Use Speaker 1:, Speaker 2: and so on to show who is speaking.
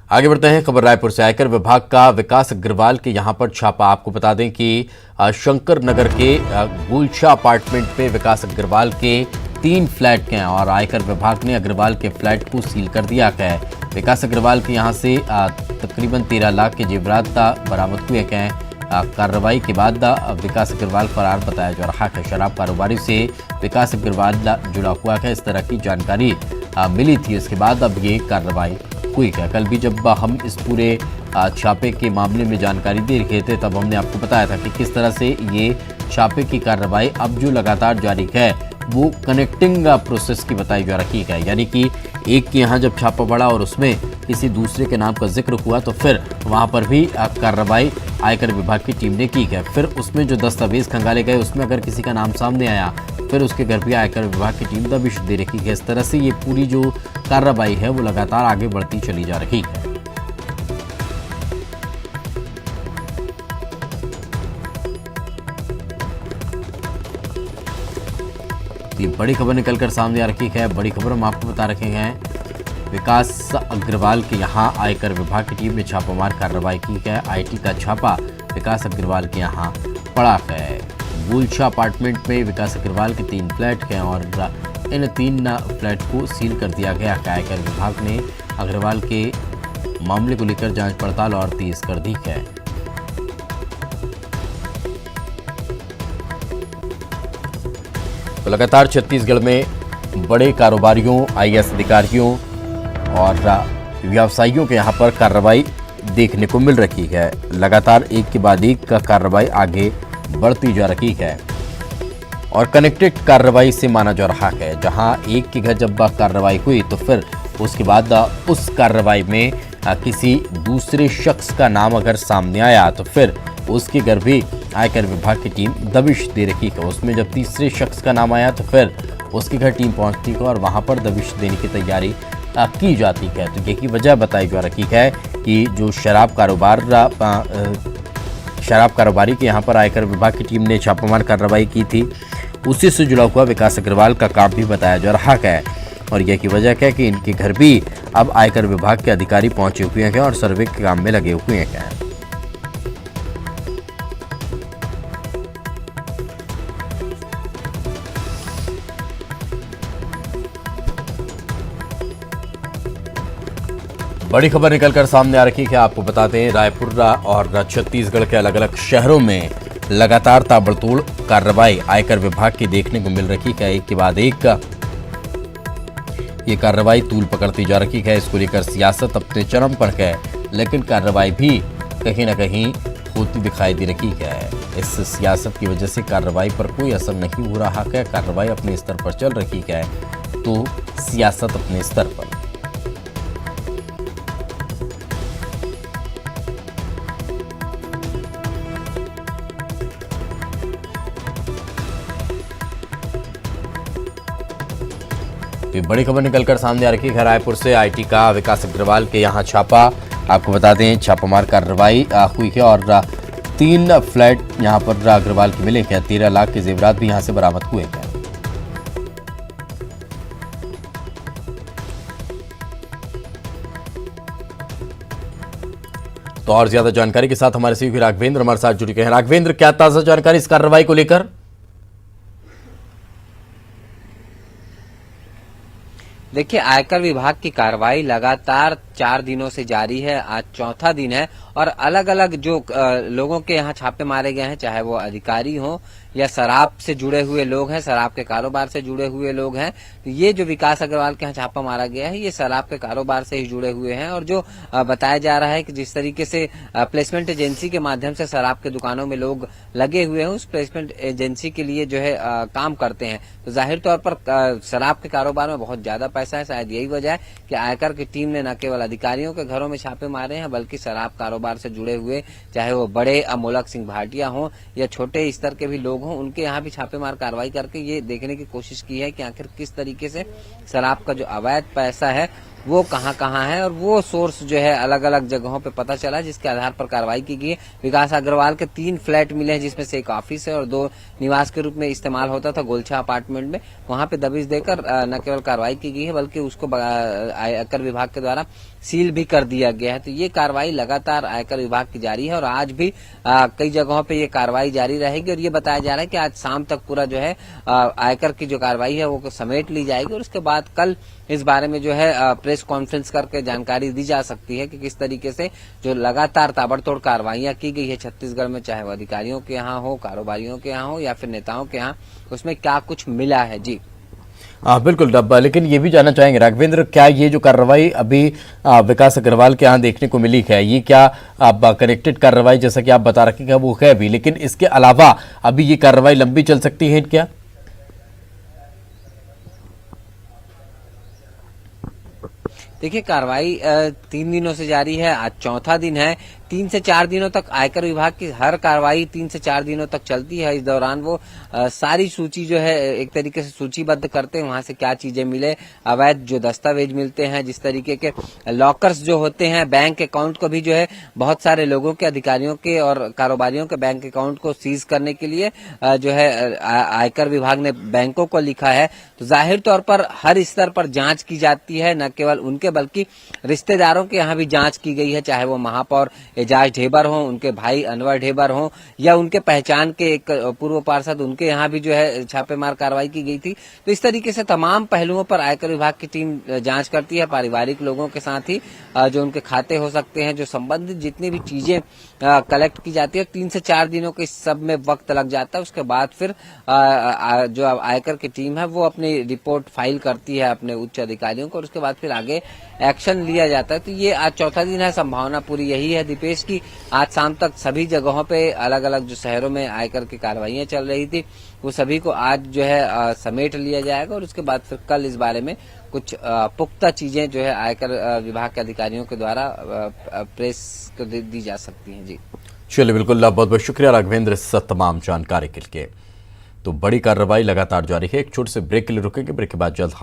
Speaker 1: आगे बढ़ते हैं। खबर रायपुर से। आयकर विभाग का विकास अग्रवाल के यहां पर छापा। आपको बता दें कि शंकर नगर के गुलशा अपार्टमेंट पे विकास अग्रवाल के 3 फ्लैट हैं और आयकर विभाग ने अग्रवाल के फ्लैट को सील कर दिया है। विकास अग्रवाल के यहां से तकरीबन 13 लाख के जेवरात बरामद हुए हैं। कार्रवाई के बाद विकास अग्रवाल फरार बताया जा रहा है। शराब कारोबारी से विकास अग्रवाल जुड़ा हुआ है, इस तरह की जानकारी मिली थी। इसके बाद अब ये कार्रवाई हुई है। कल भी जब हम इस पूरे छापे के मामले में जानकारी दे रहे थे तब हमने आपको बताया था कि किस तरह से ये छापे की कार्रवाई अब जो लगातार जारी है वो कनेक्टिंग प्रोसेस की बताई जा रही है। यानी कि एक के यहाँ जब छापा पड़ा और उसमें किसी दूसरे के नाम का जिक्र हुआ तो फिर वहाँ पर भी कार्रवाई आयकर विभाग की टीम ने की है। फिर उसमें जो दस्तावेज खंगाले गए उसमें अगर किसी का नाम सामने आया फिर उसके घर भी आयकर विभाग की टीम दबिश दे रही है। इस तरह से ये पूरी जो कार्रवाई है वो लगातार आगे बढ़ती चली जा रही है। ये बड़ी खबर निकलकर सामने आ रही है। बड़ी खबर हम आपको बता रखे हैं। विकास अग्रवाल के यहाँ आयकर विभाग की टीम ने छापामार कार्रवाई की है। आईटी का छापा विकास अग्रवाल के यहाँ पड़ा है। गुलशा अपार्टमेंट में विकास अग्रवाल के 3 फ्लैट हैं और इन 3 फ्लैट को सील कर दिया गया है। आयकर विभाग ने अग्रवाल के मामले को लेकर जांच पड़ताल और तेज कर दी है। तो लगातार छत्तीसगढ़ में बड़े कारोबारियों, आईएएस अधिकारियों और व्यवसायियों के यहां पर कार्रवाई देखने को मिल रही है। लगातार एक के बाद एक का कार्रवाई आगे बढ़ती जा रही है और कनेक्टेड कार्रवाई से माना जा रहा है। जहां एक के घर जब कार्रवाई हुई तो फिर उसके बाद उस कार्रवाई में किसी दूसरे शख्स का नाम अगर सामने आया तो फिर उसके घर भी आयकर विभाग की टीम दबिश दे रही है। उसमें जब तीसरे शख्स का नाम आया तो फिर उसके घर टीम पहुंचती है और वहां पर दबिश देने की तैयारी की जाती है। तो यही वजह बताई जा रही है कि जो शराब कारोबारी के यहाँ पर आयकर विभाग की टीम ने छापामार कार्रवाई की थी, उसी से जुड़ा हुआ विकास अग्रवाल का काम भी बताया जा रहा है। और यही वजह है कि इनके घर भी अब आयकर विभाग के अधिकारी पहुंचे हुए हैं और सर्वे के काम में लगे हुए हैं। बड़ी खबर निकलकर सामने आ रही है। आपको बताते हैं रायपुर और छत्तीसगढ़ के अलग अलग शहरों में लगातार ताबड़तोड़ कार्रवाई आयकर विभाग की देखने को मिल रही है। एक के बाद एक ये कार्रवाई तूल पकड़ती जा रही है। इसको लेकर सियासत अपने चरम पर है, लेकिन कार्रवाई भी कहीं ना कहीं होती दिखाई दे रही है। इस सियासत की वजह से कार्रवाई पर कोई असर नहीं हो रहा है। कार्रवाई अपने स्तर पर चल रही है तो सियासत अपने स्तर पर। बड़ी खबर निकलकर सामने आ रही है। रायपुर से आईटी का विकास अग्रवाल के यहां छापा। आपको बता दें छापामार कार्रवाई हुई है और 3 फ्लैट यहां पर अग्रवाल के मिले हैं। 13 लाख के जेवरात भी यहां से बरामद हुए हैं। तो और ज्यादा जानकारी के साथ हमारे सहयोगी राघवेंद्र हमारे साथ जुड़ गए हैं। राघवेंद्र, क्या ताजा जानकारी इस कार्रवाई को लेकर?
Speaker 2: देखिए, आयकर विभाग की कार्रवाई लगातार 4 दिनों से जारी है। आज चौथा दिन है और अलग अलग जो लोगों के यहाँ छापे मारे गए हैं, चाहे वो अधिकारी हों या शराब से जुड़े हुए लोग हैं, शराब के कारोबार से जुड़े हुए लोग हैं। तो ये जो विकास अग्रवाल के यहाँ छापा मारा गया है ये शराब के कारोबार से ही जुड़े हुए हैं। और जो बताया जा रहा है कि जिस तरीके से प्लेसमेंट एजेंसी के माध्यम से शराब के दुकानों में लोग लगे हुए हैं, उस प्लेसमेंट एजेंसी के लिए जो है काम करते हैं। तो जाहिर तौर पर शराब के कारोबार में बहुत ज्यादा पैसा है। शायद यही वजह है कि आयकर की टीम ने न केवल अधिकारियों के घरों में छापे मारे हैं बल्कि शराब कारोबार से जुड़े हुए, चाहे वो बड़े अमोलक सिंह भाटिया हों या छोटे स्तर के भी लोग हों, उनके यहाँ भी छापेमार कार्रवाई करके ये देखने की कोशिश की है कि आखिर किस तरीके से शराब का जो अवैध पैसा है वो कहाँ कहाँ है, और वो सोर्स जो है अलग अलग जगहों पे पता चला, जिसके आधार पर कार्रवाई की गई है। विकास अग्रवाल के 3 फ्लैट मिले हैं, जिसमें से एक ऑफिस है और 2 निवास के रूप में इस्तेमाल होता था गोलछा अपार्टमेंट में। वहां पे दबिश देकर न केवल कार्रवाई की गई है, बल्कि उसको आयकर विभाग के द्वारा सील भी कर दिया गया है। तो ये कार्रवाई लगातार आयकर विभाग की जारी है और आज भी कई जगहों पे ये कार्रवाई जारी रहेगी। और ये बताया जा रहा है कि आज शाम तक पूरा जो है आयकर की जो कार्रवाई है वो समेट ली जाएगी, और उसके बाद कल इस बारे में जो है प्रेस कॉन्फ्रेंस करके जानकारी दी जा सकती है कि किस तरीके से जो लगातार ताबड़तोड़ कार्रवाइयां की गई है छत्तीसगढ़ में, चाहे वो अधिकारियों के यहाँ हो, कारोबारियों के यहाँ हो या फिर नेताओं के यहाँ, उसमें क्या कुछ मिला है। जी
Speaker 1: बिल्कुल। अब लेकिन ये भी जानना चाहेंगे राघवेंद्र, क्या ये जो कार्रवाई अभी विकास अग्रवाल के यहाँ देखने को मिली है, ये क्या कनेक्टेड कार्रवाई जैसा कि आप बता रखे हैं वो है भी, लेकिन इसके अलावा अभी ये कार्रवाई लंबी चल सकती है क्या?
Speaker 2: देखिए, कार्रवाई 3 दिनों से जारी है, आज चौथा दिन है। 3 से 4 दिनों तक आयकर विभाग की हर कार्रवाई 3 से 4 दिनों तक चलती है। इस दौरान वो सारी सूची जो है एक तरीके से सूचीबद्ध करते हैं, वहां से क्या चीजें मिले, अवैध जो दस्तावेज मिलते हैं, जिस तरीके के लॉकर्स जो होते हैं, बैंक अकाउंट को भी जो है बहुत सारे लोगों के, अधिकारियों के और कारोबारियों के बैंक अकाउंट को सीज करने के लिए जो है आयकर विभाग ने बैंकों को लिखा है। तो जाहिर तौर पर हर स्तर पर जांच की जाती है, न केवल उनके बल्कि रिश्तेदारों के यहाँ भी जांच की गई है, चाहे वो महापौर एजाज ढेबर हो, उनके भाई अनवर ढेबर हो, या उनके पहचान के एक पूर्व पार्षद, उनके यहाँ भी जो है छापेमार कार्रवाई की गई थी। तो इस तरीके से तमाम पहलुओं पर आयकर विभाग की टीम जांच करती है। पारिवारिक लोगों के साथ ही जो उनके खाते हो सकते हैं, जो संबंधित जितनी भी चीजें कलेक्ट की जाती है, 3 से 4 दिनों के इस सब में वक्त लग जाता है। उसके बाद फिर जो आयकर की टीम है वो अपनी रिपोर्ट फाइल करती है अपने उच्च अधिकारियों को, और उसके बाद फिर आगे एक्शन लिया जाता है। तो ये आज चौथा दिन है, संभावना पूरी यही है दीपेश की आज शाम तक सभी जगहों पे अलग अलग जो शहरों में आयकर की कार्रवाइयां चल रही थी, वो सभी को आज जो है समेट लिया जाएगा, और उसके बाद फिर कल इस बारे में कुछ पुख्ता चीजें जो है आयकर विभाग के अधिकारियों के द्वारा प्रेस को दी जा सकती हैं। जी
Speaker 1: चलिए, बिल्कुल, बहुत बहुत शुक्रिया राघवेंद्र इस तमाम जानकारी के लिए। तो बड़ी कार्रवाई लगातार जारी है। एक छोटे से ब्रेक के लिए रुकेंगे, ब्रेक के बाद जल्द